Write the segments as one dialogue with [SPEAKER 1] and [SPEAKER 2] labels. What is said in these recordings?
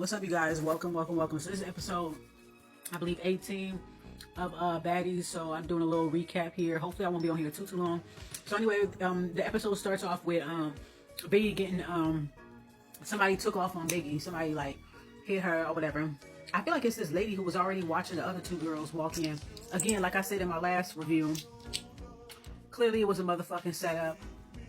[SPEAKER 1] What's up, you guys? Welcome. So this is episode, I believe, 18 of Baddies. So I'm doing a little recap here. Hopefully I won't be on here too long. So anyway, the episode starts off with Biggie getting somebody took off on Biggie. Somebody like hit her or whatever. I feel like it's this lady who was already watching the other two girls walk in. Again, like I said in my last review, clearly it was a motherfucking setup.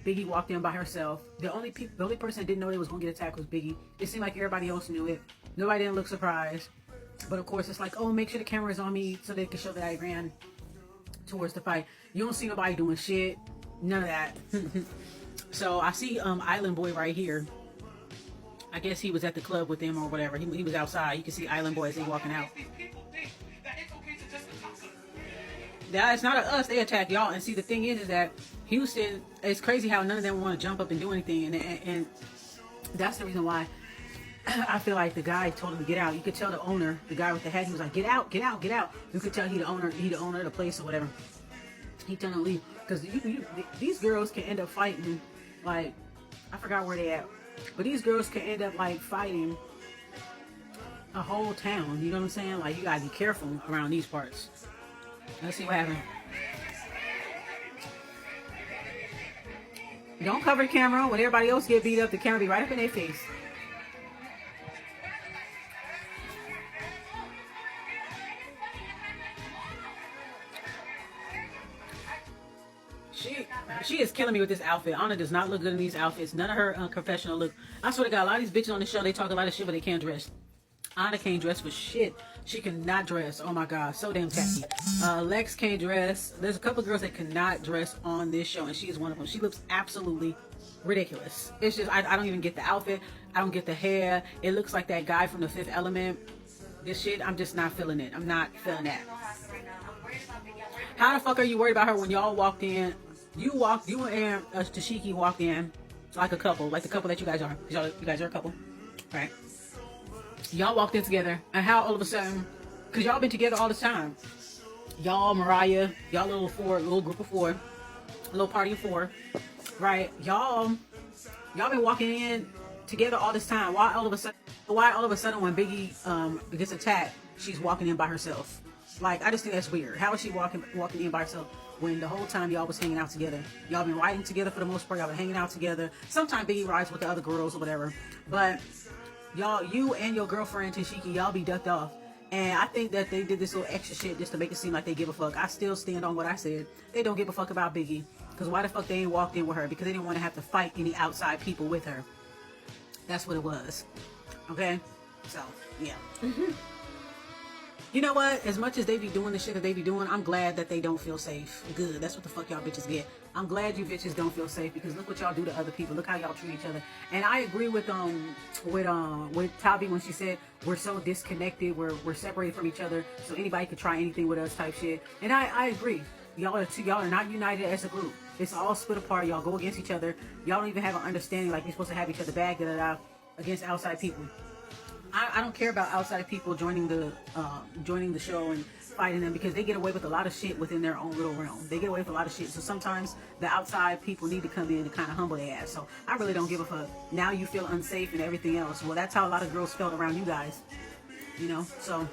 [SPEAKER 1] Biggie walked in by herself. The only person that didn't know they was gonna get attacked was Biggie. It seemed like everybody else knew it. Nobody didn't look surprised. But of course, it's like, oh, make sure the camera is on me so they can show that I ran towards the fight. You don't see nobody doing shit. None of that. So I see Island Boy right here. I guess he was at the club with them or whatever. He was outside. You can see Island Boy as they walking out. That it's not us. They attack y'all. And see, the thing is that Houston, it's crazy how none of them want to jump up and do anything. And that's the reason why I feel like the guy told him to get out. You could tell the owner, the guy with the hat, he was like, get out, get out, get out. You could tell he the owner of the place or whatever. He told him to leave. Because these girls can end up fighting, like, I forgot where they at. But these girls can end up, like, fighting a whole town. You know what I'm saying? Like, you gotta be careful around these parts. Let's see what happens. Don't cover the camera. When everybody else get beat up, the camera be right up in their face. She is killing me with this outfit. Anna does not look good in these outfits. None of her professional look. I swear to God, a lot of these bitches on the show, they talk a lot of shit, but they can't dress. Anna can't dress for shit. She cannot dress. Oh my God, so damn tacky. Lex can't dress. There's a couple girls that cannot dress on this show, and she is one of them. She looks absolutely ridiculous. It's just, I don't even get the outfit. I don't get the hair. It looks like that guy from The Fifth Element. This shit, I'm just not feeling it. I'm not feeling that. How the fuck are you worried about her when y'all walked in? You and Tashiki walked in like a couple, like the couple that you guys are. You guys are a couple, right? Y'all walked in together, and how all of a sudden, because y'all been together all this time. Y'all, Mariah, y'all little group of four, little party of four, right? Y'all been walking in together all this time. Why all of a sudden when Biggie gets attacked, she's walking in by herself? Like, I just think that's weird. How is she walking in by herself when the whole time y'all was hanging out together? Y'all been riding together for the most part. Y'all been hanging out together. Sometimes Biggie rides with the other girls or whatever, but y'all, you and your girlfriend Tashiki, y'all be ducked off. And I think that they did this little extra shit just to make it seem like they give a fuck. I still stand on what I said. They don't give a fuck about Biggie. Because why the fuck they ain't walked in with her? Because they didn't want to have to fight any outside people with her. That's what it was. Okay? So, yeah. You know what? As much as they be doing the shit that they be doing, I'm glad that they don't feel safe. Good. That's what the fuck y'all bitches get. I'm glad you bitches don't feel safe, because look what y'all do to other people. Look how y'all treat each other. And I agree with Tabi when she said we're so disconnected, we're separated from each other, so anybody could try anything with us type shit. And I agree. Y'all are not united as a group. It's all split apart. Y'all go against each other. Y'all don't even have an understanding like you're supposed to have each other back against outside people. I don't care about outside people joining the show and fighting them, because they get away with a lot of shit within their own little realm. They get away with a lot of shit. So sometimes the outside people need to come in and kind of humble their ass. So I really don't give a fuck. Now you feel unsafe and everything else. Well, that's how a lot of girls felt around you guys. You know, so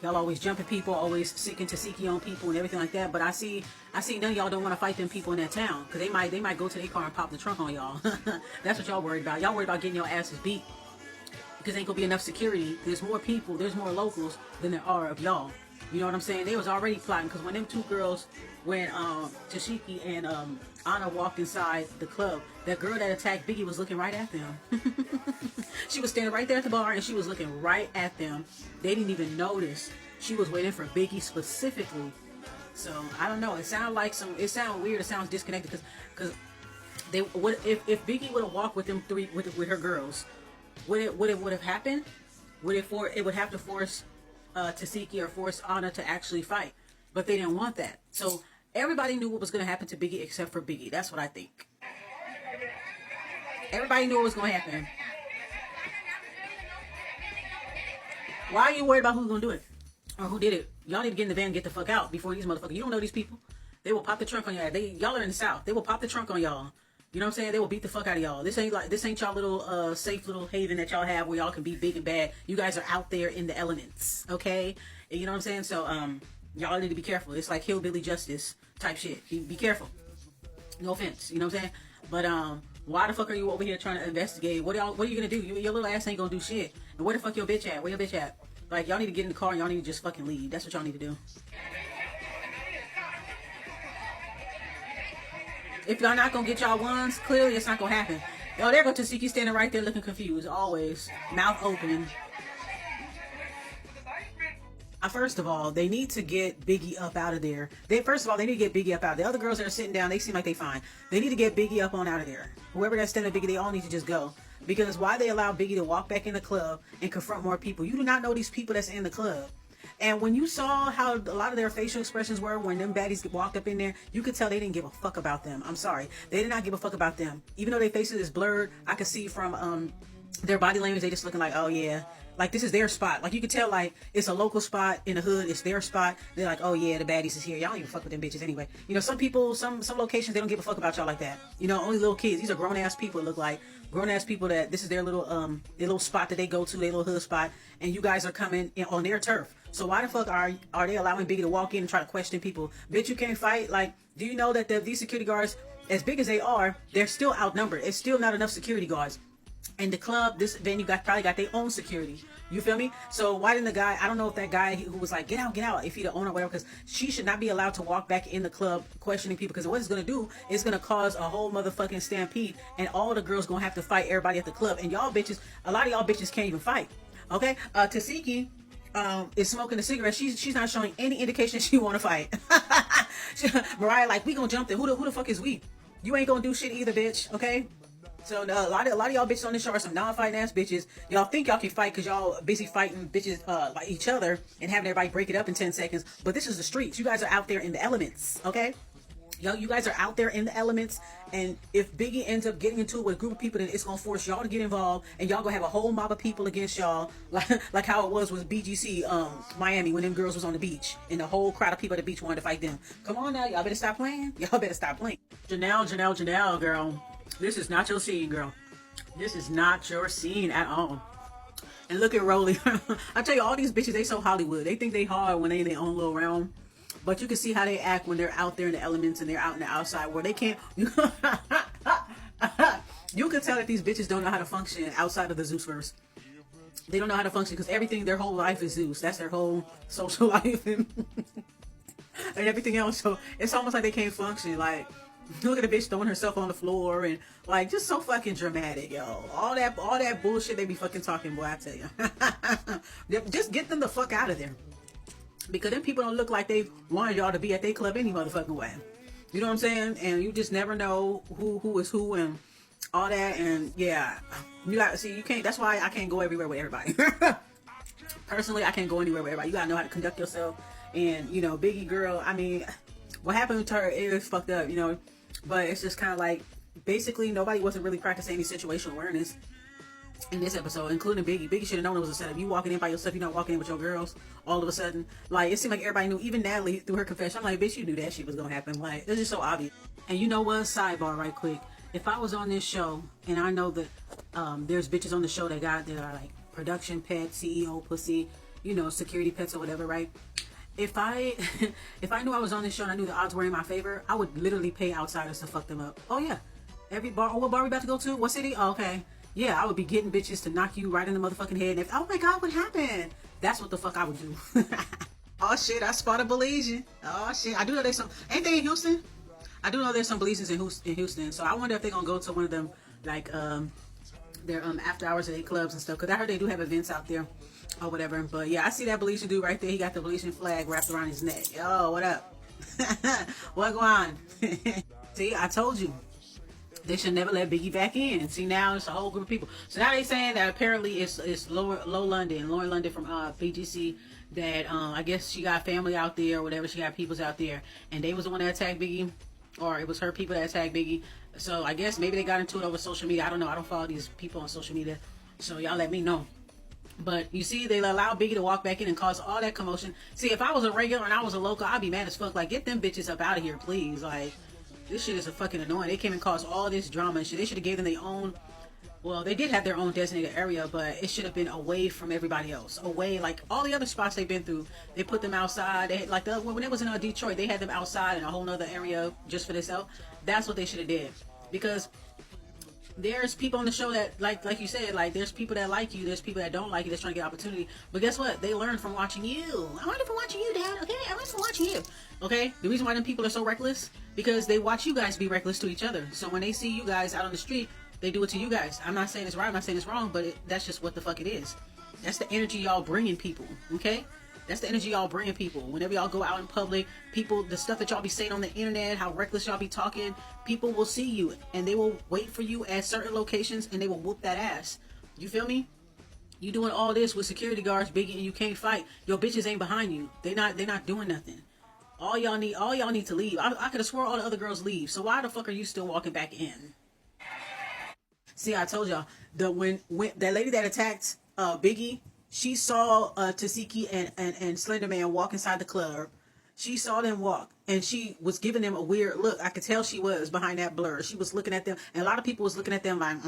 [SPEAKER 1] y'all always jumping people, always seeking to seek on people and everything like that. But I see none of y'all don't want to fight them people in that town, because they might go to their car and pop the trunk on y'all. That's what y'all worried about. Y'all worried about getting your asses beat, because ain't gonna be enough security. There's more people, there's more locals than there are of y'all. You know what I'm saying? They was already plotting, because when them two girls, when Tashiki and Anna walked inside the club, that girl that attacked Biggie was looking right at them. She was standing right there at the bar, and she was looking right at them. They didn't even notice. She was waiting for Biggie specifically. So I don't know. It sounded weird. It sounds disconnected, because if Biggie would have walked with them three with her girls, would have happened? It would have to force Tashiki or force Anna to actually fight, but they didn't want that. So everybody knew what was going to happen to Biggie except for Biggie. That's what I think. Everybody knew what was going to happen. Why are you worried about who's going to do it or who did it? Y'all need to get in the van and get the fuck out before these motherfuckers. You don't know these people. They will pop the trunk on y'all. Y'all are in the South. They will pop the trunk on y'all. You know what I'm saying? They will beat the fuck out of y'all. This ain't y'all little safe little haven that y'all have where y'all can be big and bad. You guys are out there in the elements, okay? And you know what I'm saying? So y'all need to be careful. It's like hillbilly justice type shit. Be careful. No offense, you know what I'm saying? But why the fuck are you over here trying to investigate? What are you gonna do? Your little ass ain't gonna do shit. And where the fuck your bitch at? Where your bitch at? Like, y'all need to get in the car and y'all need to just fucking leave. That's what y'all need to do. If y'all not gonna get y'all ones, clearly it's not gonna happen. Yo, there go Tasiki standing right there looking confused, always. Mouth open. First of all, they need to get Biggie up out of there. First of all, they need to get Biggie up out. The other girls that are sitting down, they seem like they fine. They need to get Biggie up on out of there. Whoever that's standing Biggie, they all need to just go. Because why they allow Biggie to walk back in the club and confront more people? You do not know these people that's in the club. And when you saw how a lot of their facial expressions were when them baddies walked up in there, you could tell they didn't give a fuck about them. I'm sorry. They did not give a fuck about them. Even though their faces is blurred, I could see from their body language, they just looking like, oh yeah. Like, this is their spot. Like, you can tell, like, it's a local spot in the hood. It's their spot. They're like, oh, yeah, the baddies is here. Y'all don't even fuck with them bitches anyway. You know, some people, some locations, they don't give a fuck about y'all like that. You know, only little kids. These are grown-ass people, it look like. Grown-ass people that this is their little spot that they go to, their little hood spot. And you guys are coming in on their turf. So why the fuck are they allowing Biggie to walk in and try to question people? Bitch, you can't fight. Like, do you know that these security guards, as big as they are, they're still outnumbered. It's still not enough security guards. And the club, this venue probably got their own security. You feel me? So why didn't the guy, I don't know if that guy who was like, get out, if he the owner or whatever, because she should not be allowed to walk back in the club questioning people, because what it's going to do is going to cause a whole motherfucking stampede, and all the girls going to have to fight everybody at the club, and y'all bitches, a lot of y'all bitches can't even fight. Okay? Tasiki is smoking a cigarette. She's not showing any indication she want to fight. Mariah like, we gonna jump there. Who the fuck is we? You ain't gonna do shit either, bitch. Okay? So a lot of y'all bitches on this show are some non-fighting ass bitches. Y'all think y'all can fight because y'all busy fighting bitches like each other and having everybody break it up in 10 seconds. But this is the streets. You guys are out there in the elements, okay? You guys are out there in the elements, and if Biggie ends up getting into it with a group of people, then it's gonna force y'all to get involved, and y'all gonna have a whole mob of people against y'all, like how it was with BGC Miami when them girls was on the beach, and the whole crowd of people at the beach wanted to fight them. Come on now, y'all better stop playing. Y'all better stop playing. Janelle, girl. This is not your scene, girl. This is not your scene at all. And look at Rolly. I tell you, all these bitches, they so Hollywood. They think they hard when they in their own little realm. But you can see how they act when they're out there in the elements and they're out in the outside where they can't. You can tell that these bitches don't know how to function outside of the Zeusverse. They don't know how to function because everything, their whole life is Zeus. That's their whole social life and everything else. So it's almost like they can't function. Like, look at the bitch throwing herself on the floor and like just so fucking dramatic, yo. All that bullshit they be fucking talking, boy, I tell you. Just get them the fuck out of there. Because then people don't look like they wanted y'all to be at their club any motherfucking way. You know what I'm saying? And you just never know who is who and all that. And yeah, you got to see, you can't, that's why I can't go everywhere with everybody. Personally, I can't go anywhere with everybody. You got to know how to conduct yourself. And, you know, Biggie girl, I mean, what happened to her is fucked up, you know. But it's just kind of like, basically, nobody wasn't really practicing any situational awareness in this episode, including Biggie. Biggie should have known it was a setup. You walking in by yourself, you're not walking in with your girls all of a sudden. Like, it seemed like everybody knew, even Natalie through her confession. I'm like, bitch, you knew that shit was gonna happen. Like, it's just so obvious. And you know what? Sidebar right quick. If I was on this show, and I know that there's bitches on the show that are like production pet, CEO pussy, you know, security pets or whatever, right? If I knew I was on this show and I knew the odds were in my favor, I would literally pay outsiders to fuck them up. Oh yeah. Every bar, what bar we about to go to? What city? Oh, okay. Yeah, I would be getting bitches to knock you right in the motherfucking head. And oh my God, what happened? That's what the fuck I would do. Oh shit, I spotted Belizean. Oh shit, I do know there's some, ain't they in Houston? I do know there's some Belizeans in Houston. So I wonder if they're gonna go to one of them, like, their after hours at their clubs and stuff. Cause I heard they do have events out there or whatever. But yeah, I see that Belizean dude right there. He got the Belizean flag wrapped around his neck. Yo, what up? What going on? See, I told you. They should never let Biggie back in. See, now it's a whole group of people. So now they saying that apparently it's Lauren London from BGC, that I guess she got family out there or whatever. She got peoples out there, and they was the one that attacked Biggie, or it was her people that attacked Biggie. So I guess maybe they got into it over social media. I don't know. I don't follow these people on social media, so y'all let me know. But you see, they allow Biggie to walk back in and cause all that commotion. See, if I was a regular and I was a local, I'd be mad as fuck. Like, get them bitches up out of here, please. Like, This shit is a fucking annoying. They came and caused all this drama and shit. They should have gave them their own. Well, they did have their own designated area, but it should have been away from everybody else. Away, like all the other spots they've been through. They put them outside. They had, like when it was in Detroit, they had them outside in a whole other area just for themselves. That's what they should have did. Because there's people on the show that, like you said, like there's people that like you, there's people that don't like you, that's trying to get opportunity. But guess what? They learn from watching you. I learned from watching you, Dad. Okay, I learned from watching you. Okay, the reason why them people are so reckless because they watch you guys be reckless to each other. So when they see you guys out on the street, they do it to you guys. I'm not saying it's right. I'm not saying it's wrong, but that's just what the fuck it is. That's the energy y'all bringing people. Okay. That's the energy y'all bringing people. Whenever y'all go out in public, people, the stuff that y'all be saying on the internet, how reckless y'all be talking, people will see you and they will wait for you at certain locations and they will whoop that ass. You feel me? You doing all this with security guards, Biggie, and you can't fight. Your bitches ain't behind you. They're not doing nothing. All y'all need to leave. I could have swore all the other girls leave. So why the fuck are you still walking back in? See, I told y'all when that lady that attacked Biggie, she saw Tasiki and Slender Man walk inside the club. She saw them walk, and she was giving them a weird look. I could tell she was behind that blur. She was looking at them, and a lot of people was looking at them like,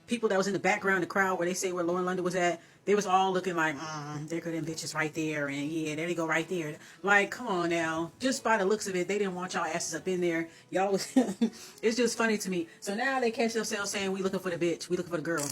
[SPEAKER 1] people that was in the background, the crowd where they say where Lauren London was at, they was all looking like, there go them bitches right there, and yeah, there they go right there. Like, come on now. Just by the looks of it, they didn't want y'all asses up in there. Y'all was, it's just funny to me. So now they catch themselves saying, we looking for the bitch, we looking for the girl.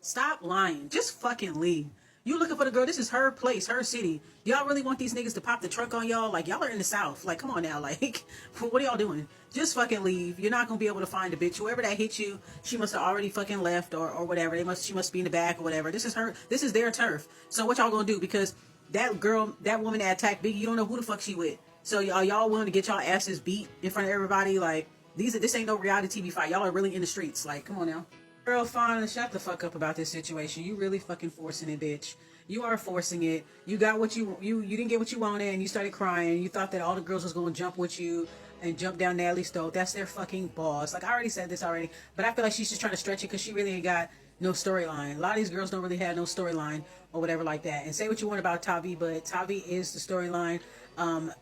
[SPEAKER 1] Stop lying. Just fucking leave. You looking for the girl. This is her place, her city. Y'all really want these niggas to pop the trunk on y'all? Like, y'all are in the South. Like, come on now. Like, what are y'all doing? Just fucking leave. You're not going to be able to find a bitch. Whoever that hit you, she must have already fucking left or whatever. She must be in the back or whatever. This is their turf. So what y'all going to do? Because that girl, that woman that attacked Biggie, you don't know who the fuck she with. So y'all willing to get y'all asses beat in front of everybody? Like, this ain't no reality TV fight. Y'all are really in the streets. Like, come on now. Girl, fine, shut the fuck up about this situation. You really fucking forcing it, bitch. You are forcing it. You got what you didn't get what you wanted and you started crying. You thought that all the girls was going to jump with you and jump down Natalie's throat. That's their fucking boss. Like, I already said this already, but I feel like she's just trying to stretch it because she really ain't got no storyline. A lot of these girls don't really have no storyline or whatever like that. And say what you want about Tavi, but Tavi is the storyline.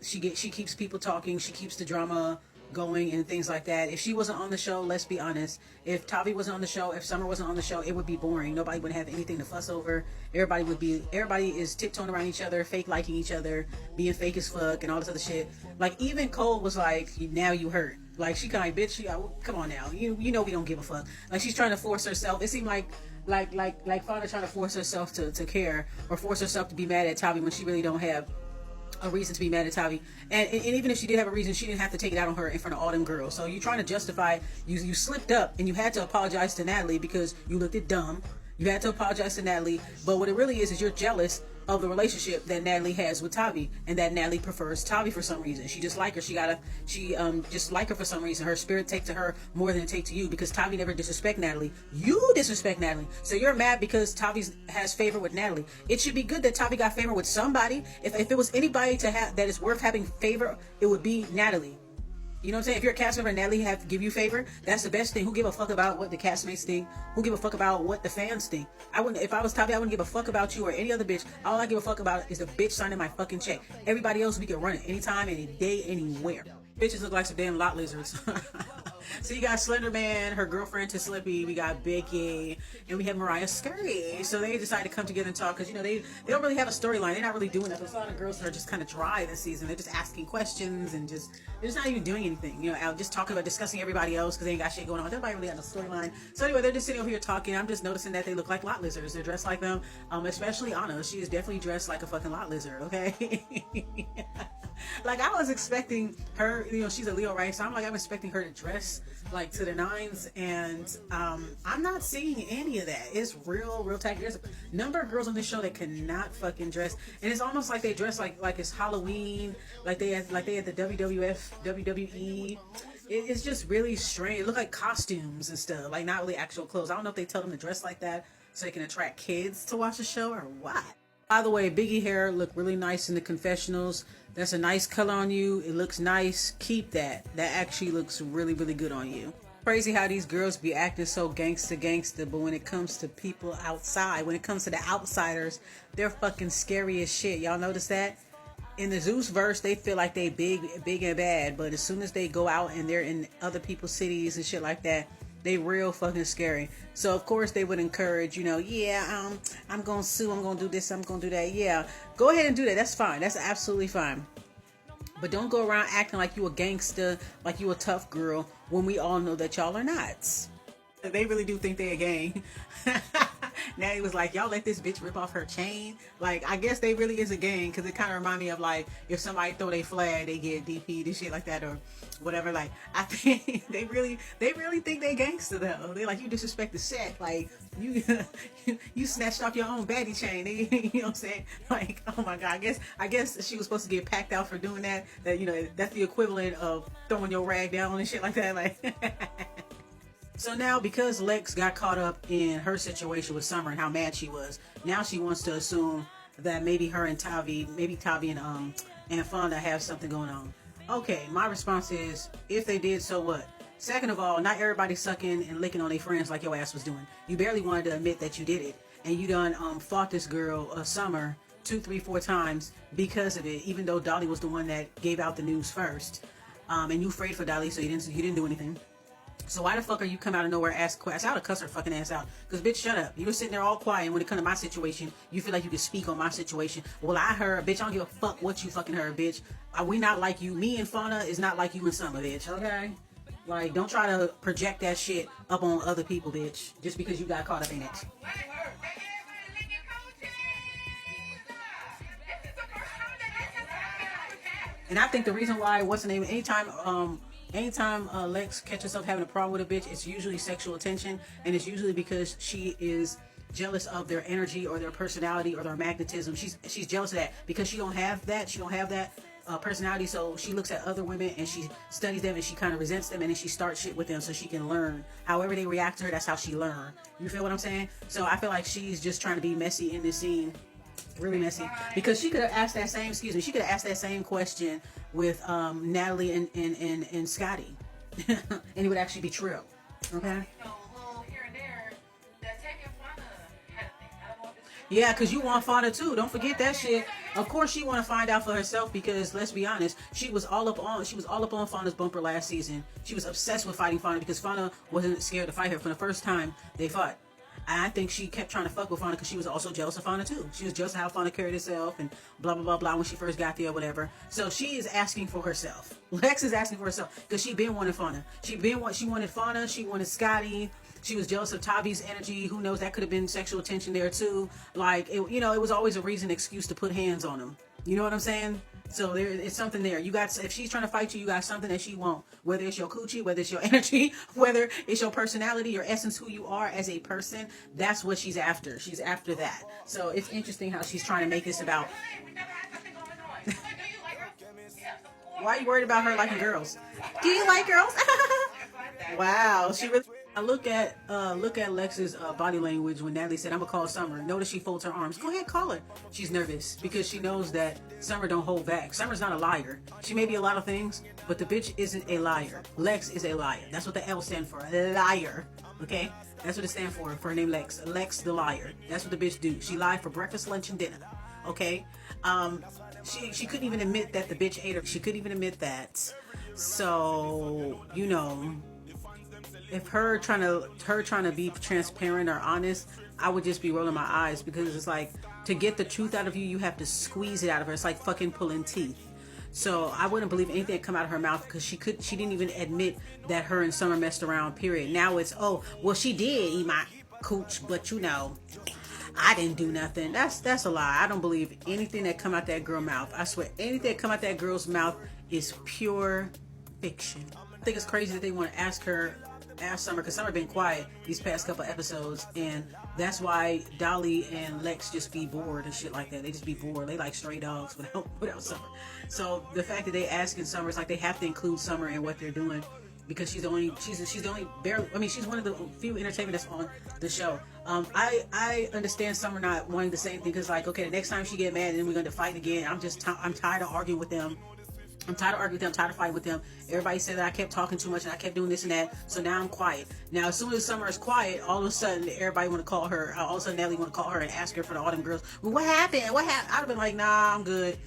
[SPEAKER 1] She keeps people talking. She keeps the drama going and things like that. If she wasn't on the show, let's be honest, if Tavi wasn't on the show, if Summer wasn't on the show, it would be boring. Nobody would have anything to fuss over. Everybody is tiptoeing around each other, fake liking each other, being fake as fuck and all this other shit. Like, even Cole was like, now you hurt. Like, she kind of, bitch, come on now, you know we don't give a fuck. Like, she's trying to force herself. It seemed like Fonda trying to force herself to care or force herself to be mad at Tavi when she really don't have a reason to be mad at Tavi, and even if she did have a reason, she didn't have to take it out on her in front of all them girls. So you're trying to justify you slipped up and you had to apologize to Natalie because you looked at dumb. You had to apologize to Natalie, but what it really is you're jealous of the relationship that Natalie has with Tavi, and that Natalie prefers Tavi for some reason. She just like her. She just like her for some reason. Her spirit take to her more than it take to you because Tavi never disrespect Natalie. You disrespect Natalie, so you're mad because Tavi has favor with Natalie. It should be good that Tavi got favor with somebody. If it was anybody to have that is worth having favor, it would be Natalie. You know what I'm saying? If you're a cast member and Natalie have to give you favor, that's the best thing. Who give a fuck about what the castmates think? Who give a fuck about what the fans think? If I was Tavi, I wouldn't give a fuck about you or any other bitch. All I give a fuck about is the bitch signing my fucking check. Everybody else, we can run it anytime, any day, anywhere. Bitches look like some damn lot lizards. So you got Slender Man, her girlfriend to Slippy, we got Becky, and we have Mariah Scurry. So they decided to come together and talk because, they don't really have a storyline. They're not really doing that. There's a lot of girls that are just kind of dry this season. They're just asking questions and they're just not even doing anything. Out just talking about discussing everybody else because they ain't got shit going on. Nobody really got no storyline. So anyway, they're just sitting over here talking. I'm just noticing that they look like lot lizards. They're dressed like them. Especially Anna. She is definitely dressed like a fucking lot lizard, okay? Like, I was expecting her, she's a Leo, right? So I'm expecting her to dress like to the nines, and I'm not seeing any of that. It's real tacky. There's a number of girls on this show that cannot fucking dress, and it's almost like they dress like it's Halloween, like they had the WWE. It's just really strange. It look like costumes and stuff, like not really actual clothes. I don't know if they tell them to dress like that so they can attract kids to watch the show or what. By the way, Biggie hair looked really nice in the confessionals. That's a nice color on you. It looks nice. Keep that. That actually looks really, really good on you. Crazy how these girls be acting so gangsta, but when it comes to people outside, when it comes to the outsiders, they're fucking scary as shit. Y'all notice that? in the Zeus verse, they feel like they big and bad, but as soon as they go out and they're in other people's cities and shit like that, they real fucking scary. So of course they would encourage, yeah, I'm gonna sue, I'm gonna do this, I'm gonna do that. Yeah, go ahead and do that. That's fine. That's absolutely fine. But don't go around acting like you a gangster, like you a tough girl, when we all know that y'all are not. They really do think they a gang. Now he was like, y'all let this bitch rip off her chain. Like, I guess they really is a gang, because it kind of remind me of like if somebody throw their flag, they get DP'd and shit like that or whatever. Like, I think they really think they gangster though. They like, you disrespect the set. Like, you snatched off your own baddie chain. You know what I'm saying? Like, oh my god. I guess she was supposed to get packed out for doing that. That that's the equivalent of throwing your rag down and shit like that. Like. So now, because Lex got caught up in her situation with Summer and how mad she was, now she wants to assume that maybe her and Tavi, and Fonda have something going on. Okay, my response is, if they did, so what? Second of all, not everybody sucking and licking on their friends like your ass was doing. You barely wanted to admit that you did it, and you done fought this girl, Summer, 2, 3, 4 times because of it, even though Dolly was the one that gave out the news first, and you afraid for Dolly, so you didn't do anything. So why the fuck are you come out of nowhere ask questions? I would cuss her fucking ass out. Because bitch, shut up. You were sitting there all quiet, and when it comes to my situation, you feel like you can speak on my situation. Well, I heard, bitch, I don't give a fuck what you fucking heard, bitch. We not like you. Me and Fauna is not like you and Summer, bitch. Okay? Like, don't try to project that shit up on other people, bitch. Just because you got caught up in it. And I think the reason why, what's the name, anytime Lex catches herself having a problem with a bitch, it's usually sexual attention, and it's usually because she is jealous of their energy or their personality or their magnetism. She's jealous of that because she don't have that. She don't have that personality, so she looks at other women and she studies them and she kind of resents them, and then she starts shit with them so she can learn. However they react to her, that's how she learn. You feel what I'm saying? So I feel like she's just trying to be messy in this scene. Really messy, because she could have asked that same question with Natalie and Scotty, and it would actually be true. Okay. Yeah, because you want Fonda too. Don't forget that shit. Of course, she want to find out for herself, because let's be honest, she was all up on Fonda's bumper last season. She was obsessed with fighting Fonda because Fonda wasn't scared to fight her from the first time they fought. I think she kept trying to fuck with Fonda because she was also jealous of Fonda too. She was jealous of how Fonda carried herself and blah, blah, blah, blah when she first got there or whatever. So she is asking for herself. Lex is asking for herself because she been wanting Fonda. She wanted Fonda. She wanted Scotty. She was jealous of Tavi's energy. Who knows? That could have been sexual tension there too. Like, it was always a reason, excuse to put hands on him. You know what I'm saying? So it's something there. If she's trying to fight you, you got something that she won't. Whether it's your coochie, whether it's your energy, whether it's your personality, your essence, who you are as a person, that's what she's after. She's after that. So it's interesting how she's trying to make this about. Why are you worried about her liking girls? Do you like girls? Wow, she really. I look at Lex's body language when Natalie said, "I'm gonna call Summer." Notice she folds her arms. Go ahead, call her. She's nervous because she knows that Summer don't hold back. Summer's not a liar. She may be a lot of things, but the bitch isn't a liar. Lex is a liar. That's what the L stand for. A liar. Okay? That's what it stands for her name, Lex. Lex the liar. That's what the bitch do. She lied for breakfast, lunch, and dinner. Okay? She couldn't even admit that the bitch ate her. She couldn't even admit that. So, if her trying to be transparent or honest, I would just be rolling my eyes, because it's like, to get the truth out of you, you have to squeeze it out of her. It's like fucking pulling teeth. So I wouldn't believe anything that come out of her mouth, because she didn't even admit that her and Summer messed around, period. Now it's, oh, well, she did eat my cooch, but I didn't do nothing. That's a lie. I don't believe anything that come out that girl's mouth. I swear, anything that come out that girl's mouth is pure fiction. I think it's crazy that they want to ask Summer, because Summer been quiet these past couple episodes, and that's why Dolly and Lex just be bored and shit like that. They just be bored. They like stray dogs without Summer. So the fact that they asking Summer, it's like they have to include Summer in what they're doing, because she's the only barely. I mean, she's one of the few entertainment that's on the show. I understand Summer not wanting the same thing, because like, okay, the next time she get mad and then we're going to fight again. I'm tired of arguing with them. I'm tired of fighting with them. Everybody said that I kept talking too much and I kept doing this and that. So now I'm quiet. Now, as soon as Summer is quiet, all of a sudden, everybody want to call her. All of a sudden, Natalie want to call her and ask her for all them girls. Well, what happened? I'd have been like, nah, I'm good.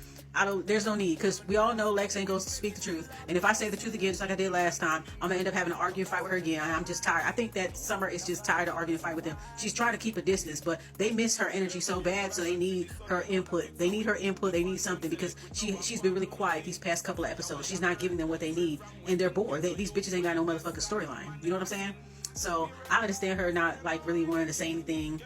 [SPEAKER 1] There's no need, because we all know Lex ain't going to speak the truth. And if I say the truth again, just like I did last time, I'm going to end up having an arguing fight with her again. I'm just tired. I think that Summer is just tired of arguing fight with them. She's trying to keep a distance, but they miss her energy so bad, so they need her input. They need her input. They need something, because she's been really quiet these past couple of episodes. She's not giving them what they need, and they're bored. These bitches ain't got no motherfucking storyline. You know what I'm saying? So I understand her not like really wanting to say anything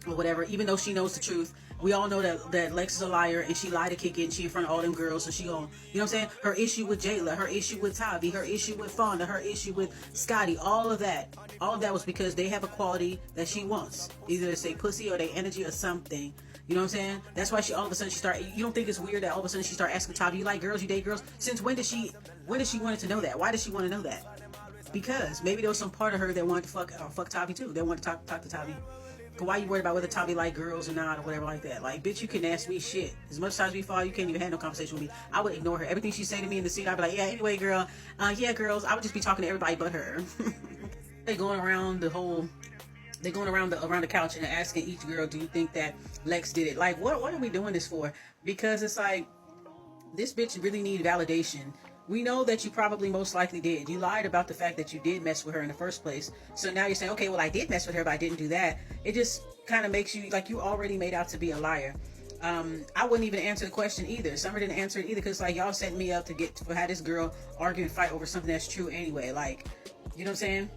[SPEAKER 1] or whatever, even though she knows the truth. We all know that Lex is a liar, and she lied to kick it, and she in front of all them girls, so she gon', you know what I'm saying? Her issue with Jayla, her issue with Tavi, her issue with Fonda, her issue with Scotty, all of that was because they have a quality that she wants. Either they say pussy or they energy or something. You know what I'm saying? That's why she all of a sudden you don't think it's weird that all of a sudden she start asking Tavi, you like girls, you date girls? Since when did she wanted to know that? Why does she want to know that? Because maybe there was some part of her that wanted to fuck Tavi too. They wanted to talk to Tavi. Why you worried about whether Tavi like girls or not or whatever like that? Like, bitch, you can ask me shit. As much times we fall, you can't even have no conversation with me. I would ignore her. Everything she say to me in the scene, I'd be like, yeah, anyway, girl. Yeah, girls. I would just be talking to everybody but her. They going around the couch and asking each girl, do you think that Lex did it? Like, what are we doing this for? Because it's like, this bitch really need validation. We know that you probably most likely did. You lied about the fact that you did mess with her in the first place. So now you're saying, okay, well, I did mess with her, but I didn't do that. It just kind of makes you, like, you already made out to be a liar. I wouldn't even answer the question either. Summer didn't answer it either, because, like, y'all set me up to have this girl argue and fight over something that's true anyway. Like, you know what I'm saying?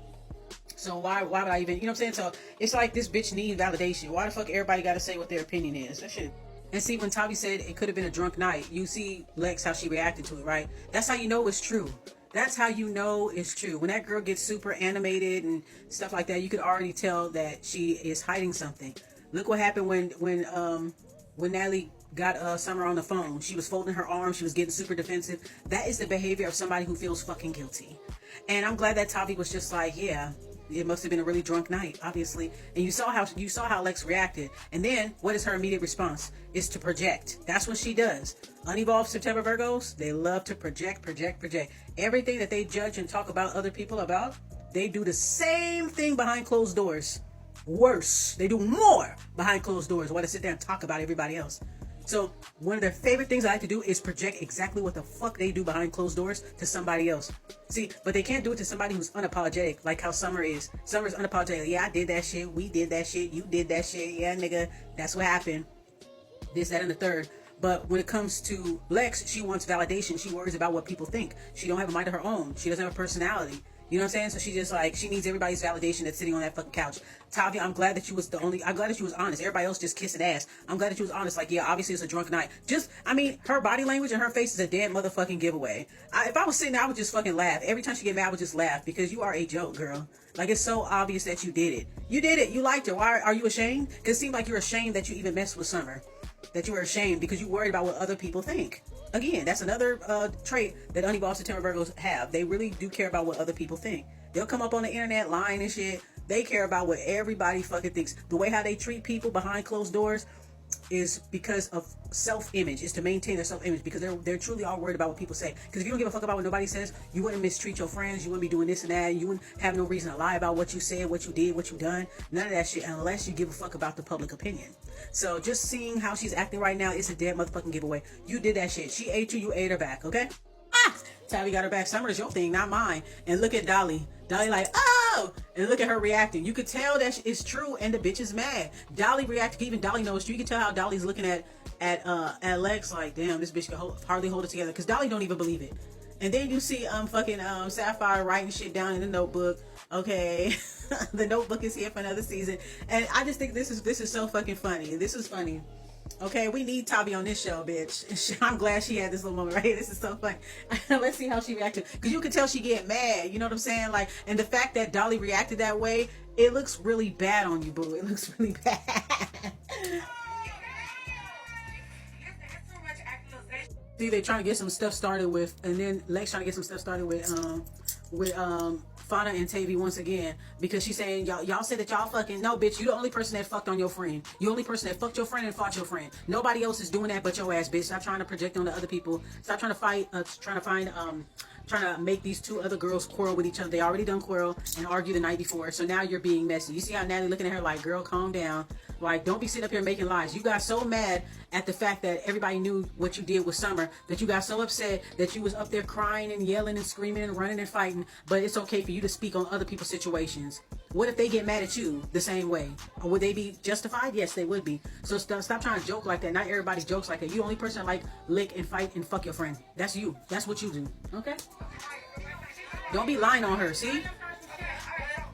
[SPEAKER 1] So why would I even, you know what I'm saying? So it's like this bitch need validation. Why the fuck everybody got to say what their opinion is? That shit. And see, when Tavi said it could have been a drunk night, you see Lex, how she reacted to it, right? That's how you know it's true. That's how you know it's true. When that girl gets super animated and stuff like that, you could already tell that she is hiding something. Look what happened when Natalie got Summer on the phone. She was folding her arms. She was getting super defensive. That is the behavior of somebody who feels fucking guilty. And I'm glad that Tavi was just like, yeah, it must have been a really drunk night, obviously. And you saw how Lex reacted. And then what is her immediate response? Is to project. That's what she does. Unevolved September Virgos, they love to project. Everything that they judge and talk about other people about, they do the same thing behind closed doors. Worse, they do more behind closed doors. Why to sit there and talk about everybody else. So one of their favorite things I like to do is project exactly what the fuck they do behind closed doors to somebody else. See, but they can't do it to somebody who's unapologetic, like how Summer is. Summer's unapologetic. Yeah, I did that shit. We did that shit. You did that shit. Yeah, nigga, that's what happened. This, that, and the third. But when it comes to Lex, she wants validation. She worries about what people think. She don't have a mind of her own. She doesn't have a personality. You know what I'm saying? So she just like, she needs everybody's validation that's sitting on that fucking couch. Tavi, I'm glad that you was honest. Everybody else just kissing ass. I'm glad that you was honest. Like, yeah, obviously it's a drunk night. Her body language and her face is a dead motherfucking giveaway. If I was sitting there, I would just fucking laugh. Every time she get mad, I would just laugh, because you are a joke, girl. Like, it's so obvious that you did it. You did it. You liked her. Why are you ashamed? Because it seemed like you're ashamed that you even messed with Summer. That you were ashamed because you worried about what other people think. Again, that's another trait that unevolved September Virgos have. They really do care about what other people think. They'll come up on the internet lying and shit. They care about what everybody fucking thinks. The way how they treat people behind closed doors is because of self-image. Is to maintain their self-image, because they're truly all worried about what people say. Because if you don't give a fuck about what nobody says, you wouldn't mistreat your friends. You wouldn't be doing this and that. You wouldn't have no reason to lie about what you said, what you did, what you done. None of that shit, unless you give a fuck about the public opinion. So just seeing how she's acting right now, it's a dead motherfucking giveaway. You did that shit. She ate you. You ate her back. Okay. Tavi got her back. Summer is your thing, not mine. And look at Dolly. Dolly like, oh! And look at her reacting. You could tell that it's true, and the bitch is mad. Dolly reacted. Even Dolly knows true. You can tell how Dolly's looking at Lex like, damn, this bitch can hardly hold it together. Because Dolly don't even believe it. And then you see Sapphire writing shit down in the notebook. Okay. The notebook is here for another season. And I just think this is so fucking funny. This is funny. Okay, we need Tavi on this show, bitch. I'm glad she had this little moment right here. This is so funny. Let's see how she reacted. Because you can tell she get mad. You know what I'm saying? Like, and the fact that Dolly reacted that way, it looks really bad on you, boo. It looks really bad. See, they're trying to get some stuff started with, and then Lex trying to get some stuff started with Fada and Tavi once again, because she's saying y'all said that y'all fucking, no bitch, you the only person that fucked on your friend. You the only person that fucked your friend and fought your friend. Nobody else is doing that but your ass, bitch. Stop trying to project on the other people. Stop trying to find trying to make these two other girls quarrel with each other. They already done quarrel and argue the night before. So now you're being messy. You see how Natalie looking at her like, girl, calm down. Like, don't be sitting up here making lies. You got so mad at the fact that everybody knew what you did with Summer that you got so upset that you was up there crying and yelling and screaming and running and fighting. But it's okay for you to speak on other people's situations. What if they get mad at you the same way? Or would they be justified? Yes, they would be. So stop trying to joke like that. Not everybody jokes like that. You the only person that like lick and fight and fuck your friend. That's you. That's what you do. Okay? Don't be lying on her. See?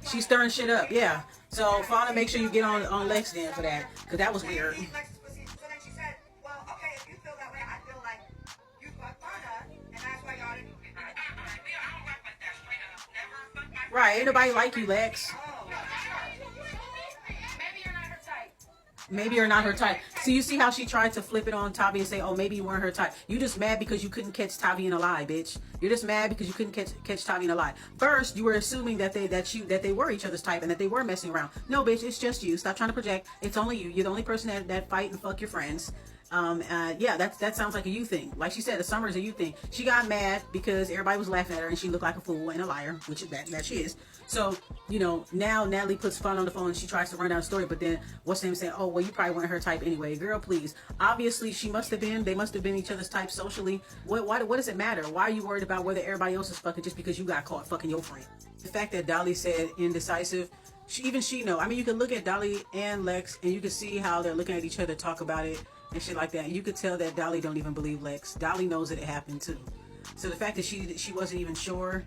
[SPEAKER 1] She's stirring shit up. Yeah. So Fauna, make sure you get on Lex then for that. Because that was weird. Right. Ain't nobody like you, Lex. Maybe you're not her type. So you see how she tried to flip it on Tavi and say, oh, maybe you weren't her type. You just mad because you couldn't catch Tavi in a lie, bitch. You're just mad because you couldn't catch Tavi in a lie. First, you were assuming that they were each other's type and that they were messing around. No, bitch, it's just you. Stop trying to project. It's only you. You're the only person that fight and fuck your friends. Yeah, that sounds like a you thing. Like she said, the Summer is a you thing. She got mad because everybody was laughing at her and she looked like a fool and a liar, which is that she is. So, you know, now Natalie puts Fawn on the phone and she tries to run down the story, but then what's the name saying, oh, well, you probably weren't her type anyway. Girl, please. Obviously, they must have been each other's type socially. What does it matter? Why are you worried about whether everybody else is fucking just because you got caught fucking your friend? The fact that Dolly said indecisive, she know. I mean, you can look at Dolly and Lex and you can see how they're looking at each other, talk about it and shit like that. And you could tell that Dolly don't even believe Lex. Dolly knows that it happened too. So the fact that she wasn't even sure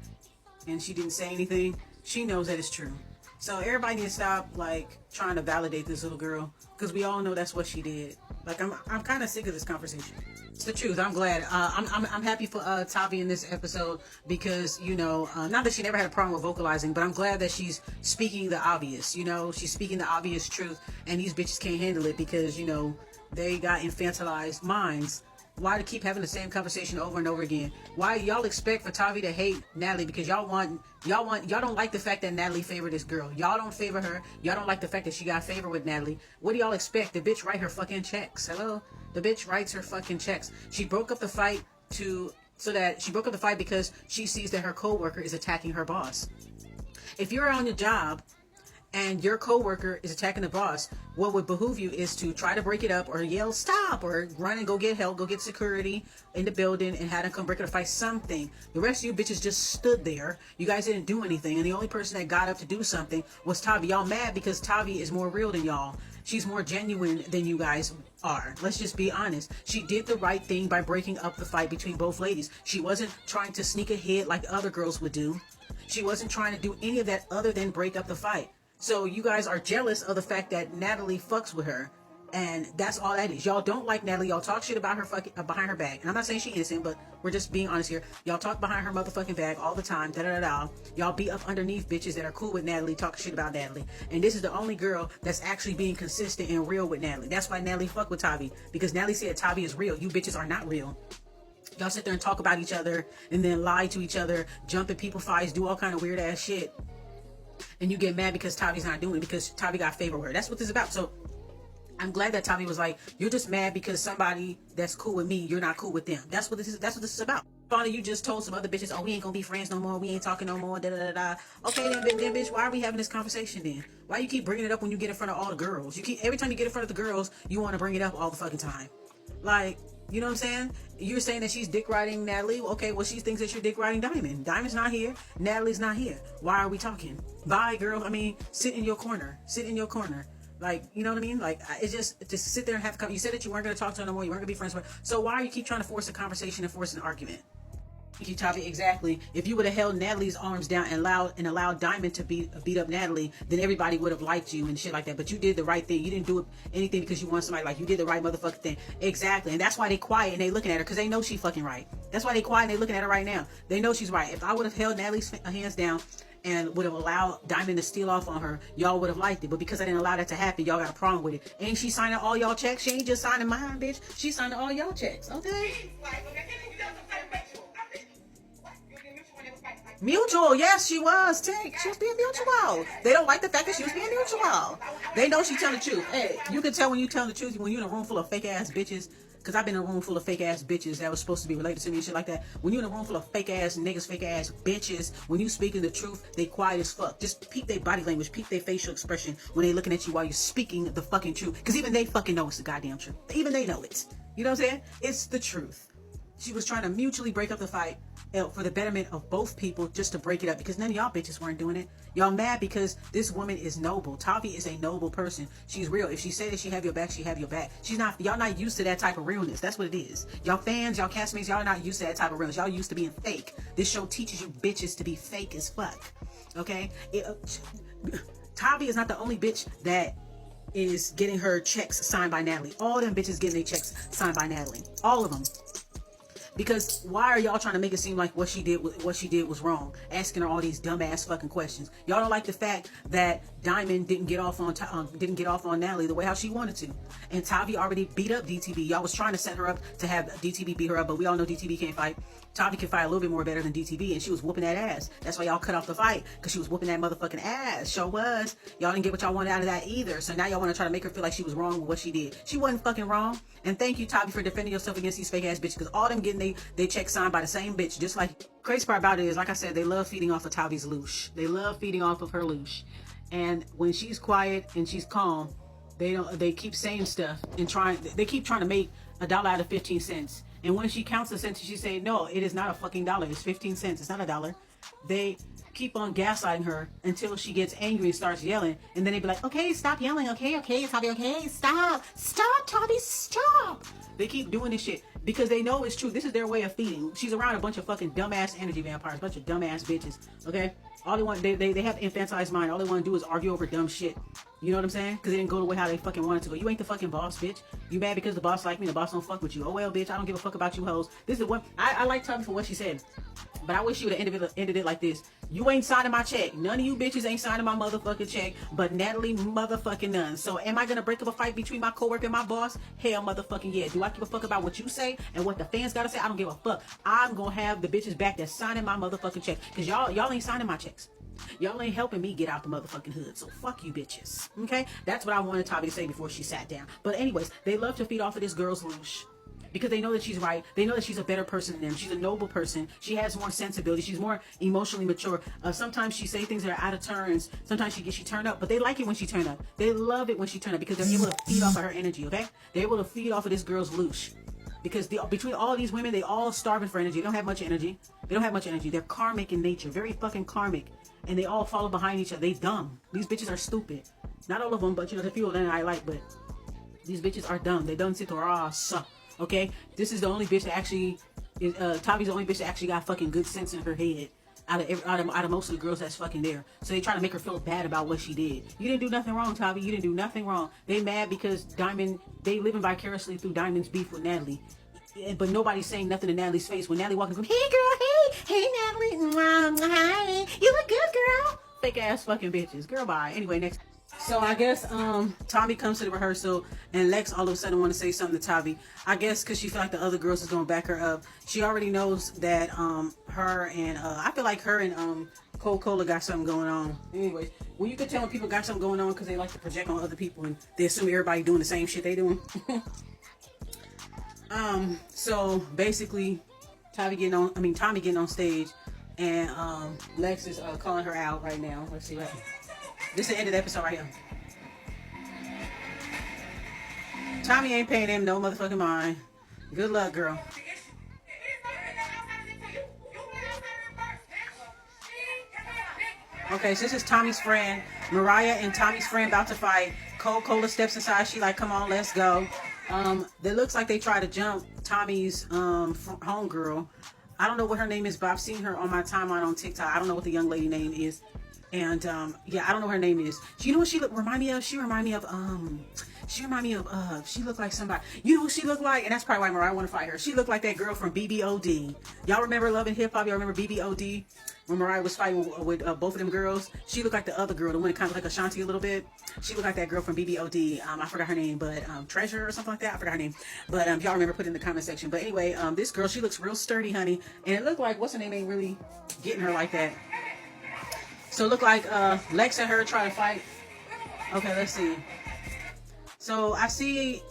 [SPEAKER 1] and she didn't say anything, she knows that it's true. So everybody needs to stop like trying to validate this little girl because we all know that's what she did. Like I'm kind of sick of this conversation. It's the truth. I'm glad. I'm happy for Tavi in this episode because you know not that she never had a problem with vocalizing, but I'm glad that she's speaking the obvious. You know, she's speaking the obvious truth, and these bitches can't handle it because you know they got infantilized minds. Why to keep having the same conversation over and over again? Why y'all expect for Tavi to hate Natalie because y'all don't like the fact that Natalie favored this girl. Y'all don't favor her. Y'all don't like the fact that she got favor with Natalie. What do y'all expect? The bitch write her fucking checks. Hello? The bitch writes her fucking checks. She broke up the fight because she sees that her coworker is attacking her boss. If you're on your job and your coworker is attacking the boss, what would behoove you is to try to break it up or yell stop or run and go get help, go get security in the building and have them come break it up, fight something. The rest of you bitches just stood there. You guys didn't do anything, and the only person that got up to do something was Tavi. Y'all mad because Tavi is more real than y'all. She's more genuine than you guys are. Let's just be honest. She did the right thing by breaking up the fight between both ladies. She wasn't trying to sneak ahead like other girls would do. She wasn't trying to do any of that other than break up the fight. So you guys are jealous of the fact that Natalie fucks with her. And that's all that is. Y'all don't like Natalie. Y'all talk shit about her behind her back. And I'm not saying she innocent, but we're just being honest here. Y'all talk behind her motherfucking back all the time. Da-da-da-da. Y'all be up underneath bitches that are cool with Natalie, talking shit about Natalie. And this is the only girl that's actually being consistent and real with Natalie. That's why Natalie fuck with Tavi. Because Natalie said Tavi is real. You bitches are not real. Y'all sit there and talk about each other and then lie to each other, jump in people's fights, do all kind of weird ass shit. And you get mad because Tavi's not doing it because Tavi got favor with her. That's what this is about. So I'm glad that Tavi was like, you're just mad because somebody that's cool with me, you're not cool with them. That's what this is about. Finally, you just told some other bitches, oh, we ain't gonna be friends no more. We ain't talking no more. Da da da da. Okay, then bitch, why are we having this conversation then? Why you keep bringing it up when you get in front of all the girls? Every time you get in front of the girls, you want to bring it up all the fucking time. Like, you know what I'm saying? You're saying that she's dick riding Natalie. Okay, well, she thinks that you're dick riding Diamond. Diamond's not here. Natalie's not here. Why are we talking? Bye, girl. I mean, sit in your corner. Sit in your corner. Like, you know what I mean? Like, it's just to sit there and have you said that you weren't going to talk to her no more. You weren't going to be friends with her. So why are you keep trying to force a conversation and force an argument? Tavi, exactly. If you would have held Natalie's arms down and allowed Diamond to beat up Natalie, then everybody would have liked you and shit like that. But you did the right thing. You didn't do anything because you want somebody. Like, you did the right motherfucking thing. Exactly. And that's why they quiet and they looking at her because they know she fucking right. That's why they quiet and they looking at her right now. They know she's right. If I would have held Natalie's hands down and would have allowed Diamond to steal off on her, y'all would have liked it. But because I didn't allow that to happen, y'all got a problem with it. Ain't she signing all y'all checks? She ain't just signing mine, bitch. She signing all y'all checks. Okay? Mutual, yes, she was. She was being mutual. They don't like the fact that she was being mutual. They know she telling the truth. Hey, you can tell when you telling the truth when you're in a room full of fake ass bitches because I've been in a room full of fake ass bitches that was supposed to be related to me and shit like that. When you're in a room full of fake ass niggas, fake ass bitches, when you speaking the truth, they quiet as fuck. Just peep their body language, peep their facial expression when they looking at you while you're speaking the fucking truth. Because even they fucking know it's the goddamn truth. Even they know it. You know what I'm saying? It's the truth. She was trying to mutually break up the fight for the betterment of both people, just to break it up, because none of y'all bitches weren't doing it. Y'all mad because this woman is noble. Tavi is a noble person. She's real. If she said that she have your back, she have your back. She's not. Y'all not used to that type of realness. That's what it is. Y'all fans, y'all castmates, y'all not used to that type of realness. Y'all used to being fake. This show teaches you bitches to be fake as fuck. Okay? Tavi is not the only bitch that is getting her checks signed by Natalie. All them bitches getting their checks signed by Natalie. All of them. Because why are y'all trying to make it seem like what she did was wrong? Asking her all these dumbass fucking questions. Y'all don't like the fact that Diamond didn't get off on Natalie the way how she wanted to. And Tavi already beat up DTB. Y'all was trying to set her up to have DTB beat her up, but we all know DTB can't fight. Tavi can fight a little bit more better than DTB, and she was whooping that ass. That's why y'all cut off the fight, because she was whooping that motherfucking ass. Sure was. Y'all didn't get what y'all wanted out of that either. So now y'all want to try to make her feel like she was wrong with what she did. She wasn't fucking wrong. And thank you, Tavi, for defending yourself against these fake ass bitches, because all them getting they checks signed by the same bitch. Just like, crazy part about it is, like I said, they love feeding off of Tavi's Loosh. They love feeding off of her Loosh. And when she's quiet and she's calm, they keep saying stuff and they keep trying to make $1 out of 15 cents. And when she counts the cents, she say, no, it is not a fucking dollar. It's 15 cents. It's not $1. They keep on gaslighting her until she gets angry and starts yelling. And then they be like, okay, stop yelling. Okay, Tavi, okay, stop, Tavi, stop. They keep doing this shit because they know it's true. This is their way of feeding. She's around a bunch of fucking dumbass energy vampires, a bunch of dumbass bitches. Okay, all they want, they have infantilized mind. All they want to do is argue over dumb shit. You know what I'm saying? Because it didn't go the way how they fucking wanted to go. You ain't the fucking boss, bitch. You mad because the boss like me, the boss don't fuck with you. Oh well, bitch, I don't give a fuck about you hoes. This is what I like Tavi for what she said. But I wish you would have ended it like this. You ain't signing my check. None of you bitches ain't signing my motherfucking check, but Natalie motherfucking none. So am I gonna break up a fight between my coworker and my boss? Hell motherfucking yeah. Do I give a fuck about what you say and what the fans gotta say? I don't give a fuck. I'm gonna have the bitches back that's signing my motherfucking check. Cause y'all ain't signing my checks. Y'all ain't helping me get out the motherfucking hood. So fuck you bitches. Okay? That's what I wanted Tavi to say before she sat down. But anyways, they love to feed off of this girl's Loosh. Because they know that she's right. They know that she's a better person than them. She's a noble person. She has more sensibility. She's more emotionally mature. Sometimes she say things that are out of turns. Sometimes she turn up. But they like it when she turn up. They love it when she turn up because they're able to feed off of her energy, okay? They're able to feed off of this girl's Loosh. Because between all these women, they all starving for energy. They don't have much energy. They're karmic in nature. Very fucking karmic. And they all follow behind each other. They dumb. These bitches are stupid. Not all of them, but there's a few of them I like. But these bitches are dumb. They don't sit to ass. Okay, this is the only bitch that actually Tavi's the only bitch that actually got fucking good sense in her head out of most of the girls that's fucking there. So they try to make her feel bad about what she did. You didn't do nothing wrong, Tavi. You didn't do nothing wrong. They mad because they living vicariously through Diamond's beef with Natalie. But nobody's saying nothing to Natalie's face. When Natalie walking through, hey girl, hey Natalie, hi, you look good, girl. Fake ass fucking bitches. Girl, bye. Anyway, next. So I guess Tommy comes to the rehearsal and Lex all of a sudden want to say something to Tavi. I guess because she feel like the other girls is going to back her up. She already knows that her and I feel like her and Coca-Cola got something going on. Anyways, well, you could tell when people got something going on because they like to project on other people and they assume everybody doing the same shit they doing. So basically Tommy getting on stage and Lex is calling her out right now. Let's see what. This is the end of the episode right here. Tommy ain't paying him no motherfucking mind. Good luck, girl. Okay, so this is Tommy's friend. Mariah and Tommy's friend about to fight. Coca-Cola steps inside. She like, come on, let's go. It looks like they try to jump Tommy's homegirl. I don't know what her name is, but I've seen her on my timeline on TikTok. I don't know what the young lady name is. And yeah, I don't know what her name is. You know what she remind me of? She remind me of she looked like somebody. You know what she looked like? And that's probably why Mariah want to fight her. She looked like that girl from BBOD. Y'all remember Love and Hip Hop? Y'all remember BBOD? When Mariah was fighting with both of them girls, she looked like the other girl, the one that kind of like Ashanti a little bit. She looked like that girl from BBOD. I forgot her name, but Treasure or something like that. I forgot her name. But y'all remember, put it in the comment section. But anyway, this girl, she looks real sturdy, honey. And it looked like, what's her name, ain't really getting her like that. So it looked like Lex and her try to fight. Okay, let's see. So I see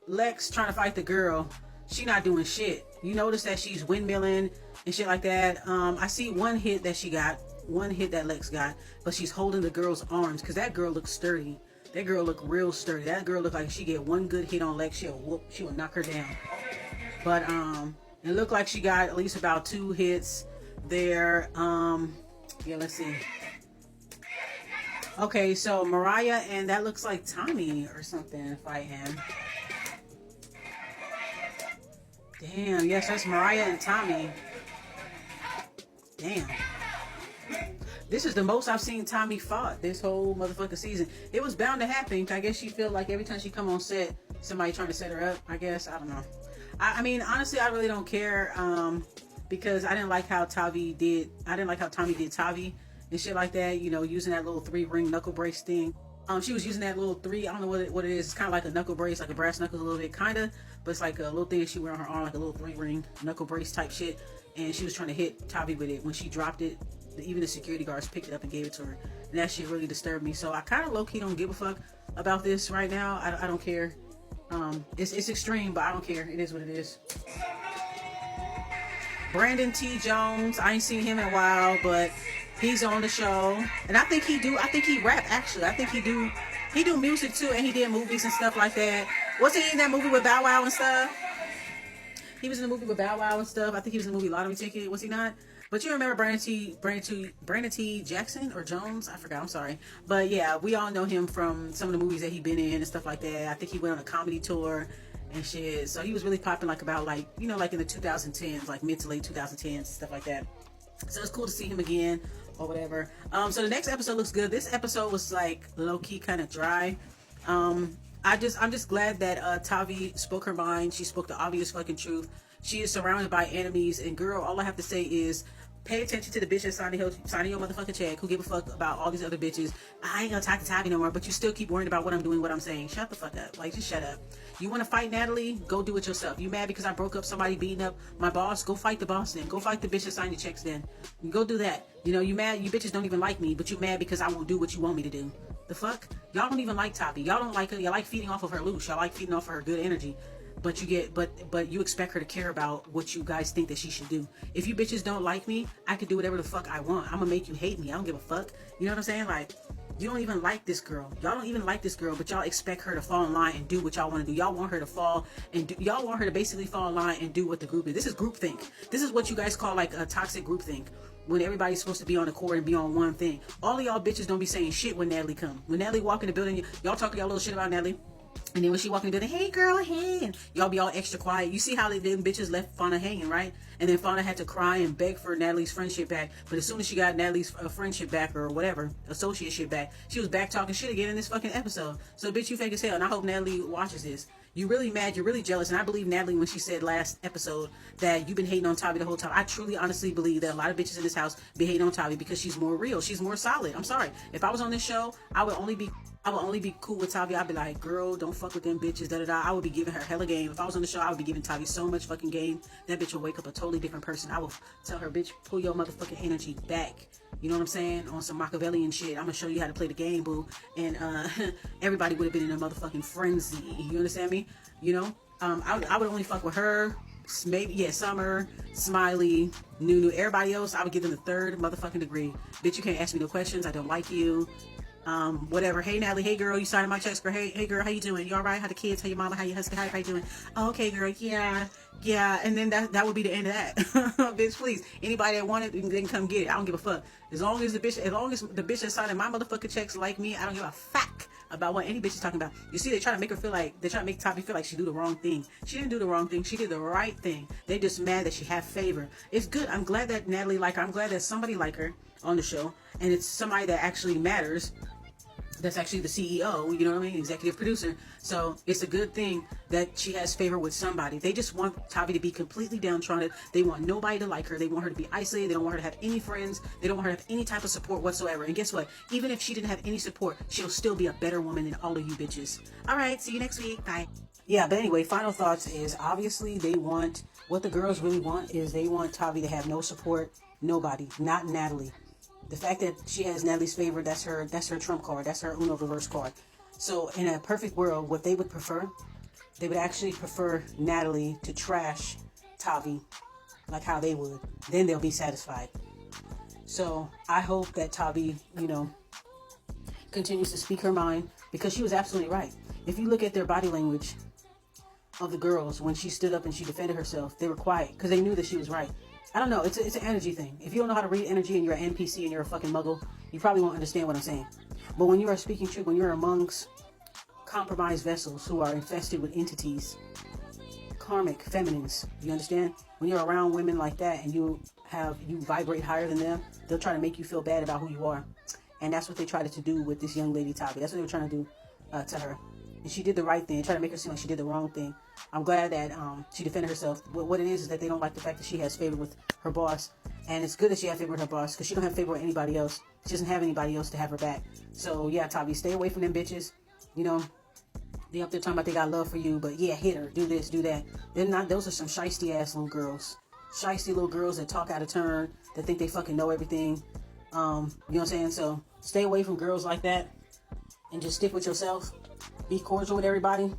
[SPEAKER 1] Lex trying to fight the girl, she not doing shit. You notice that she's windmilling and shit like that. I see one hit that Lex got, but she's holding the girl's arms because that girl looks sturdy. That girl look real sturdy. That girl look like she get one good hit on Lex, she will knock her down. But it looked like she got at least about 2 hits there. Yeah, let's see. Okay, so Mariah and that looks like Tommy or something fight him. Damn, yes, that's Mariah and Tommy. Damn. This is the most I've seen Tommy fought this whole motherfucking season. It was bound to happen. I guess she feel like every time she come on set, somebody trying to set her up. I guess, I don't know. I mean, honestly, I really don't care. Because I didn't like how Tommy did Tavi and shit like that. You know, using that little 3-ring knuckle brace thing. She was using that little 3. I don't know what it is. It's kind of like a knuckle brace, like a brass knuckles a little bit, kind of. But it's like a little thing that she wear on her arm, like a little 3-ring knuckle brace type shit. And she was trying to hit Tavi with it. When she dropped it, even the security guards picked it up and gave it to her. And that shit really disturbed me. So I kind of low-key don't give a fuck about this right now. I don't care. It's extreme, but I don't care. It is what it is. Brandon T. Jones, I ain't seen him in a while, but he's on the show. And I think he rap, actually. I think he do music too, and he did movies and stuff like that. Wasn't he in that movie with Bow Wow and stuff? He was in the movie with Bow Wow and stuff. I think he was in the movie Lottery Ticket, was he not? But you remember Brandon T. Jackson or Jones? I forgot, I'm sorry. But yeah, we all know him from some of the movies that he been in and stuff like that. I think he went on a comedy tour and shit. So he was really popping like about like, you know, like in the 2010s, like mid to late 2010s and stuff like that. So it's cool to see him again or whatever. So the next episode looks good. This episode was like low-key kind of dry. I'm just glad that Tavi spoke her mind. She spoke the obvious fucking truth. She is surrounded by enemies, and girl, all I have to say is pay attention to the bitch that's signing your motherfucking check. Who give a fuck about all these other bitches? I ain't gonna talk to Tavi no more, but you still keep worrying about what I'm doing, what I'm saying. Shut the fuck up. Like, just shut up. You want to fight Natalie? Go do it yourself. You mad because I broke up somebody beating up my boss? Go fight the boss then. Go fight the bitch that signed your checks then. Go do that. You know, you mad? You bitches don't even like me, but you mad because I won't do what you want me to do. The fuck? Y'all don't even like Tavi. Y'all don't like her. Y'all like feeding off of her Loosh. Y'all like feeding off of her good energy. But you expect her to care about what you guys think that she should do. If you bitches don't like me, I can do whatever the fuck I want. I'm gonna make you hate me. I don't give a fuck. You know what I'm saying? Like, you don't even like this girl. Y'all don't even like this girl, but y'all expect her to fall in line and do what y'all want to do. Y'all want her to fall and do, y'all want her to basically fall in line and do what the group is. This is groupthink. This is what you guys call like a toxic groupthink. When everybody's supposed to be on the court and be on one thing. All of y'all bitches don't be saying shit when Natalie come. When Natalie walk in the building, y'all talk y'all little shit about Natalie. And then when she walk in the building, hey girl, hey, y'all be all extra quiet. You see how them bitches left Fauna hanging, right? And then Fauna had to cry and beg for Natalie's friendship back. But as soon as she got Natalie's friendship back or whatever, associateship back, she was back talking shit again in this fucking episode. So bitch, you fake as hell. And I hope Natalie watches this. You really mad, you're really jealous. And I believe Natalie when she said last episode that you've been hating on Tavi the whole time. I truly, honestly believe that a lot of bitches in this house be hating on Tavi because she's more real. She's more solid. I'm sorry. If I was on this show, I would only be cool with Tavi. I'd be like, girl, don't fuck with them bitches, da-da-da. I would be giving her hella game. If I was on the show, I would be giving Tavi so much fucking game. That bitch will wake up a totally different person. I will tell her, bitch, pull your motherfucking energy back. You know what I'm saying? On some Machiavellian shit. I'm gonna show you how to play the game, boo. And everybody would have been in a motherfucking frenzy. You understand me? You know? I would only fuck with her. Maybe, yeah, Summer, Smiley, Nunu. Everybody else, I would give them the 3rd motherfucking degree. Bitch, you can't ask me no questions. I don't like you. Whatever. Hey Natalie, hey girl, you signing my checks, girl. Hey girl, how you doing? You alright? How the kids? How your mama? How your husband? How you doing? Oh, okay, girl. Yeah. And then that would be the end of that. Bitch, please. Anybody that wanted, then come get it. I don't give a fuck. As long as the bitch that's signing my motherfucking checks like me, I don't give a fuck about what any bitch is talking about. You see, they try to make Tavi feel like she do the wrong thing. She didn't do the wrong thing. She did the right thing. They just mad that she have favor. It's good. I'm glad that Natalie like her. I'm glad that somebody like her on the show, and it's somebody that actually matters. That's actually the CEO, you know what I mean? Executive producer. So it's a good thing that she has favor with somebody. They just want Tavi to be completely downtrodden. They want nobody to like her. They want her to be isolated. They don't want her to have any friends. They don't want her to have any type of support whatsoever. And guess what? Even if she didn't have any support, she'll still be a better woman than all of you bitches. All right, see you next week. Bye. Yeah, but anyway, final thoughts is obviously what the girls really want is they want Tavi to have no support, nobody, not Natalie. The fact that she has Natalie's favor, that's her trump card. That's her Uno reverse card. So in a perfect world, what they would prefer they would actually prefer Natalie to trash Tavi like how they would. Then they'll be satisfied. So I hope that Tavi, continues to speak her mind, because she was absolutely right. If you look at their body language of the girls when she stood up and she defended herself, they were quiet because they knew that she was right. I don't know. It's an energy thing. If you don't know how to read energy and you're an NPC and you're a fucking muggle, you probably won't understand what I'm saying. But when you are speaking truth, when you're amongst compromised vessels who are infested with entities, karmic feminines, you understand? When you're around women like that and you vibrate higher than them, they'll try to make you feel bad about who you are. And that's what they tried to do with this young lady, Tavi. That's what they were trying to do to her. And she did the right thing, try to make her seem like she did the wrong thing. I'm glad that she defended herself. But what it is that they don't like the fact that she has favor with her boss. And it's good that she has favor with her boss, because she don't have favor with anybody else. She doesn't have anybody else to have her back. So yeah, Tavi, stay away from them bitches. They up there talking about they got love for you, but yeah, hit her, do this, do that. They're not. Those are some shiesty ass little girls. Shiesty little girls that talk out of turn, that think they fucking know everything. You know what I'm saying? So stay away from girls like that and just stick with yourself. Be cordial with everybody.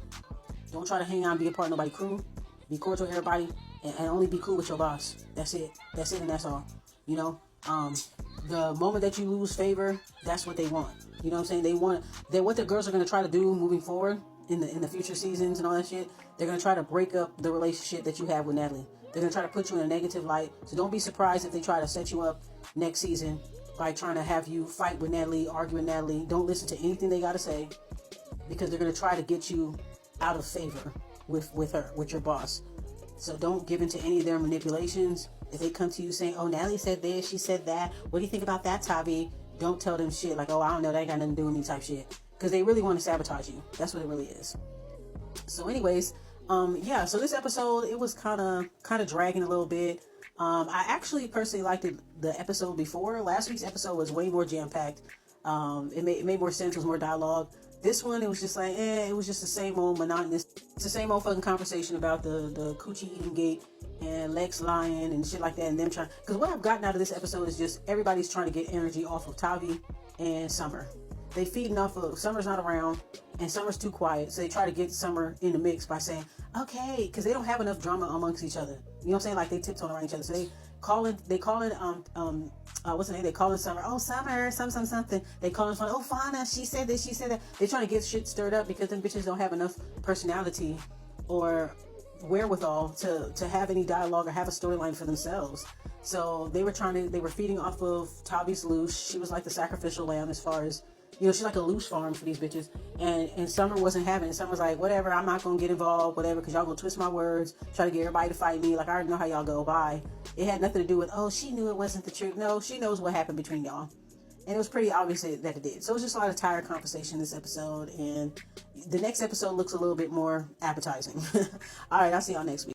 [SPEAKER 1] Don't try to hang out and be a part of nobody's crew. Be cordial with everybody and only be cool with your boss. That's it. That's it and that's all. The moment that you lose favor, that's what they want. You know what I'm saying? What the girls are going to try to do moving forward in the future seasons and all that shit. They're going to try to break up the relationship that you have with Natalie. They're going to try to put you in a negative light. So don't be surprised if they try to set you up next season by trying to have you fight with Natalie, argue with Natalie. Don't listen to anything they got to say, because they're going to try to get you out of favor with her, with your boss. So don't give in to any of their manipulations. If they come to you saying, oh, Natalie said this, she said that, what do you think about that, Tavi? Don't tell them shit like, oh, I don't know, that ain't got nothing to do with me type shit. Because they really want to sabotage you. That's what it really is. So anyways, so this episode, it was kind of dragging a little bit. I actually personally liked the episode before. Last week's episode was way more jam-packed. It made more sense, it was more dialogue. This one, it was just like, it was just the same old monotonous. It's the same old fucking conversation about the coochie eating gate and Lex lying and shit like that, and them trying. Because what I've gotten out of this episode is just everybody's trying to get energy off of Tavi and Summer. They feeding off of Summer's not around and Summer's too quiet, so they try to get Summer in the mix by saying, okay, because they don't have enough drama amongst each other. You know what I'm saying? Like they tiptoeing around each other. So they calling what's her name? They calling Summer, oh Summer, something. They calling Fauna, oh Fauna, she said this, she said that. They trying to get shit stirred up because them bitches don't have enough personality or wherewithal to have any dialogue or have a storyline for themselves. So they were feeding off of Tavi's Loosh. She was like the sacrificial lamb as far as, she's like a Loosh farm for these bitches. And Summer wasn't having it. Summer was like, whatever, I'm not going to get involved, whatever, because y'all going to twist my words, try to get everybody to fight me. Like, I already know how y'all go, bye. It had nothing to do with, oh, she knew it wasn't the truth. No, she knows what happened between y'all. And it was pretty obvious that it did. So it was just a lot of tired conversation this episode. And the next episode looks a little bit more appetizing. All right, I'll see y'all next week.